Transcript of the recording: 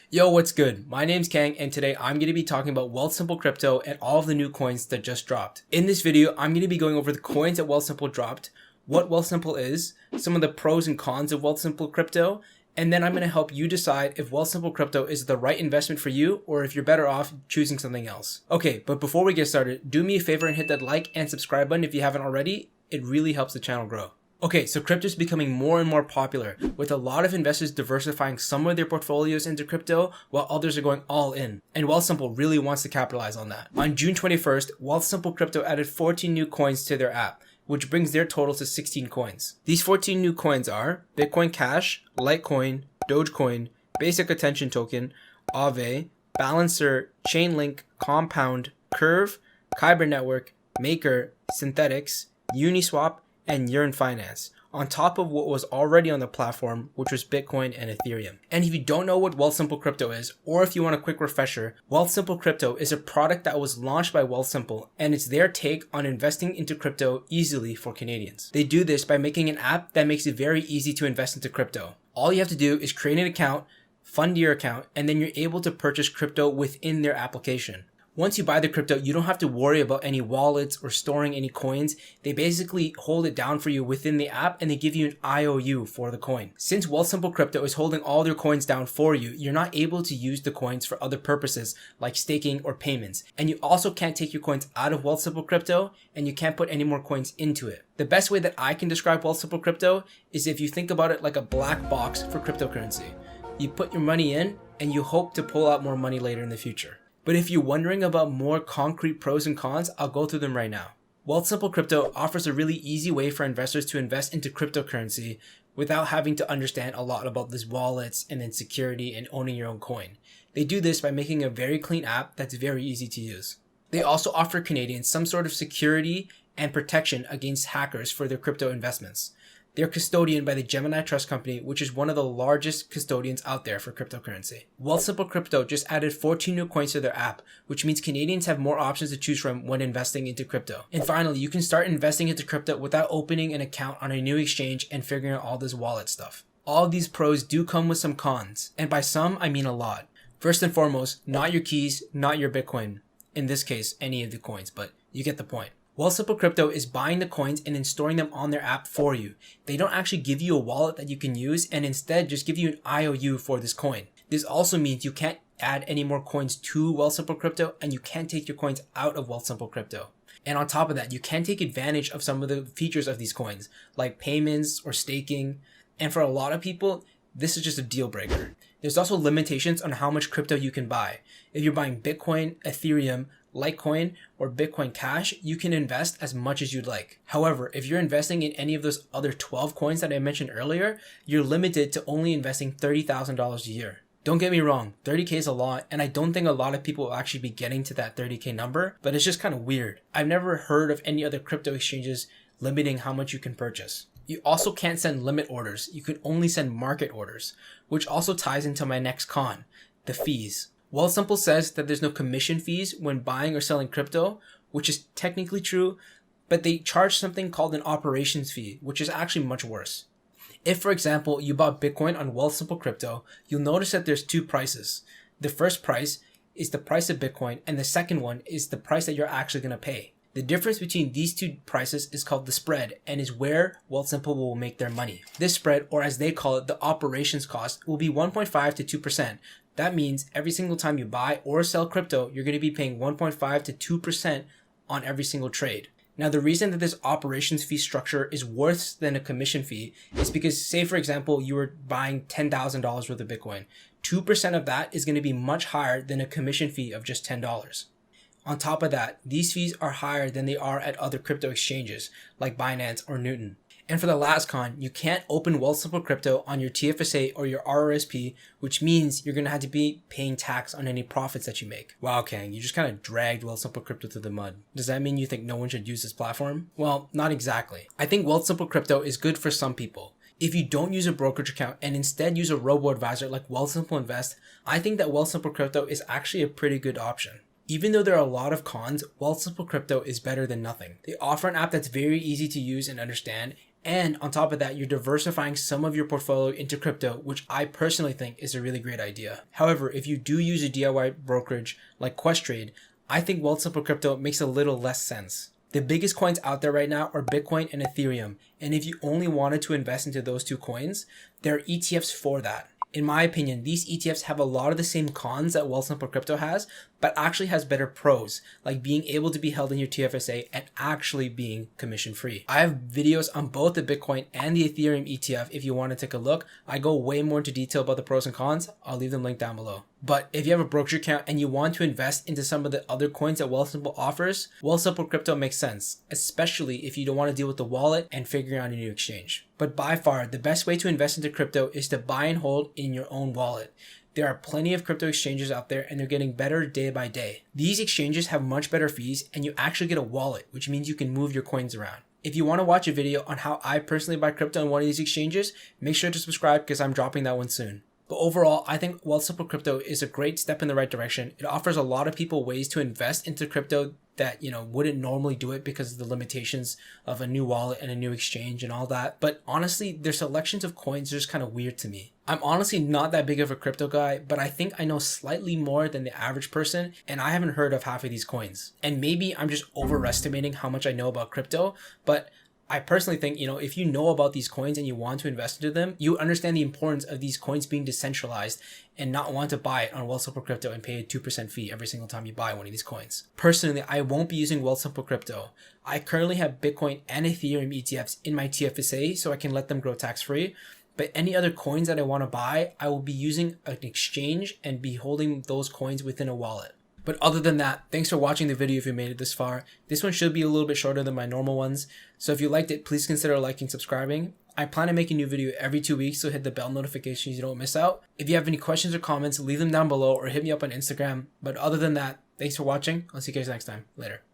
Yo, what's good? My name's Kang, and today I'm going to be talking about Wealthsimple Crypto and all of the new coins that just dropped. In this video, I'm going to be going over the coins that Wealthsimple dropped, what Wealthsimple is, some of the pros and cons of Wealthsimple Crypto, and then I'm going to help you decide if Wealthsimple Crypto is the right investment for you or if you're better off choosing something else. Okay, but before we get started, do me a favor and hit that like and subscribe button if you haven't already. It really helps the channel grow. Okay, so crypto is becoming more and more popular, with a lot of investors diversifying some of their portfolios into crypto while others are going all in. And Wealthsimple really wants to capitalize on that. On June 21st, Wealthsimple Crypto added 14 new coins to their app, which brings their total to 16 coins. These 14 new coins are Bitcoin Cash, Litecoin, Dogecoin, Basic Attention Token, Aave, Balancer, Chainlink, Compound, Curve, Kyber Network, Maker, Synthetix, Uniswap, and Yearn.Finance, on top of what was already on the platform, which was Bitcoin and Ethereum. And if you don't know what Wealthsimple Crypto is, or if you want a quick refresher, Wealthsimple Crypto is a product that was launched by Wealthsimple, and it's their take on investing into crypto easily for Canadians. They do this by making an app that makes it very easy to invest into crypto. All you have to do is create an account, fund your account, and then you're able to purchase crypto within their application. Once you buy the crypto, you don't have to worry about any wallets or storing any coins. They basically hold it down for you within the app and they give you an IOU for the coin. Since Wealthsimple Crypto is holding all their coins down for you, you're not able to use the coins for other purposes like staking or payments. And you also can't take your coins out of Wealthsimple Crypto and you can't put any more coins into it. The best way that I can describe Wealthsimple Crypto is if you think about it like a black box for cryptocurrency. You put your money in and you hope to pull out more money later in the future. But if you're wondering about more concrete pros and cons, I'll go through them right now. Wealthsimple Crypto offers a really easy way for investors to invest into cryptocurrency without having to understand a lot about these wallets and then security and owning your own coin. They do this by making a very clean app that's very easy to use. They also offer Canadians some sort of security and protection against hackers for their crypto investments. They're custodianed by the Gemini Trust Company, which is one of the largest custodians out there for cryptocurrency. Wealthsimple Crypto just added 14 new coins to their app, which means Canadians have more options to choose from when investing into crypto. And finally, you can start investing into crypto without opening an account on a new exchange and figuring out all this wallet stuff. All of these pros do come with some cons, and by some, I mean a lot. First and foremost, not your keys, not your Bitcoin. In this case, any of the coins, but you get the point. Wealthsimple Crypto is buying the coins and then storing them on their app for you. They don't actually give you a wallet that you can use and instead just give you an IOU for this coin. This also means you can't add any more coins to Wealthsimple Crypto and you can't take your coins out of Wealthsimple Crypto. And on top of that, you can take advantage of some of the features of these coins, like payments or staking. And for a lot of people, this is just a deal breaker. There's also limitations on how much crypto you can buy. If you're buying Bitcoin, Ethereum, Litecoin, or Bitcoin Cash, you can invest as much as you'd like. However, if you're investing in any of those other 12 coins that I mentioned earlier, you're limited to only investing $30,000 a year. Don't get me wrong, 30K is a lot, and I don't think a lot of people will actually be getting to that 30K number, but it's just kind of weird. I've never heard of any other crypto exchanges limiting how much you can purchase. You also can't send limit orders. You can only send market orders, which also ties into my next con, the fees. Wealthsimple says that there's no commission fees when buying or selling crypto, which is technically true, but they charge something called an operations fee, which is actually much worse. If, for example, you bought Bitcoin on Wealthsimple Crypto, you'll notice that there's two prices. The first price is the price of Bitcoin, and the second one is the price that you're actually going to pay. The difference between these two prices is called the spread and is where Wealthsimple will make their money. This spread, or as they call it, the operations cost, will be 1.5 to 2%. That means every single time you buy or sell crypto, you're going to be paying 1.5 to 2% on every single trade. Now, the reason that this operations fee structure is worse than a commission fee is because, say, for example, you were buying $10,000 worth of Bitcoin. 2% of that is going to be much higher than a commission fee of just $10. On top of that, these fees are higher than they are at other crypto exchanges like Binance or Newton. And for the last con, you can't open Wealthsimple Crypto on your TFSA or your RRSP, which means you're going to have to be paying tax on any profits that you make. Wow, Kang, you just kind of dragged Wealthsimple Crypto through the mud. Does that mean you think no one should use this platform? Well, not exactly. I think Wealthsimple Crypto is good for some people. If you don't use a brokerage account and instead use a robo-advisor like Wealthsimple Invest, I think that Wealthsimple Crypto is actually a pretty good option. Even though there are a lot of cons, Wealthsimple Crypto is better than nothing. They offer an app that's very easy to use and understand, And on top of that, you're diversifying some of your portfolio into crypto, which I personally think is a really great idea. However, if you do use a DIY brokerage like Questrade, I think Wealthsimple Crypto makes a little less sense. The biggest coins out there right now are Bitcoin and Ethereum. And if you only wanted to invest into those two coins, there are ETFs for that. In my opinion, these ETFs have a lot of the same cons that Wealthsimple Crypto has, but actually has better pros, like being able to be held in your TFSA and actually being commission free. I have videos on both the Bitcoin and the Ethereum ETF if you want to take a look. I go way more into detail about the pros and cons. I'll leave them linked down below. But if you have a brokerage account and you want to invest into some of the other coins that Wealthsimple offers, Wealthsimple Crypto makes sense, especially if you don't want to deal with the wallet and figuring out a new exchange. But by far, the best way to invest into crypto is to buy and hold in your own wallet. There are plenty of crypto exchanges out there and they're getting better day by day. These exchanges have much better fees and you actually get a wallet, which means you can move your coins around. If you want to watch a video on how I personally buy crypto on one of these exchanges, make sure to subscribe because I'm dropping that one soon. But overall, I think Wealthsimple Crypto is a great step in the right direction. It offers a lot of people ways to invest into crypto that, wouldn't normally do it because of the limitations of a new wallet and a new exchange and all that. But honestly, their selections of coins are just kind of weird to me. I'm honestly not that big of a crypto guy, but I think I know slightly more than the average person, and I haven't heard of half of these coins. And maybe I'm just overestimating how much I know about crypto, but I personally think, if you know about these coins and you want to invest into them, you understand the importance of these coins being decentralized and not want to buy it on Wealthsimple Crypto and pay a 2% fee every single time you buy one of these coins. Personally, I won't be using Wealthsimple Crypto. I currently have Bitcoin and Ethereum ETFs in my TFSA so I can let them grow tax-free. But any other coins that I want to buy, I will be using an exchange and be holding those coins within a wallet. But other than that, thanks for watching the video if you made it this far. This one should be a little bit shorter than my normal ones. So if you liked it, please consider liking and subscribing. I plan to make a new video every 2 weeks, so hit the bell notifications so you don't miss out. If you have any questions or comments, leave them down below or hit me up on Instagram. But other than that, thanks for watching. I'll see you guys next time. Later.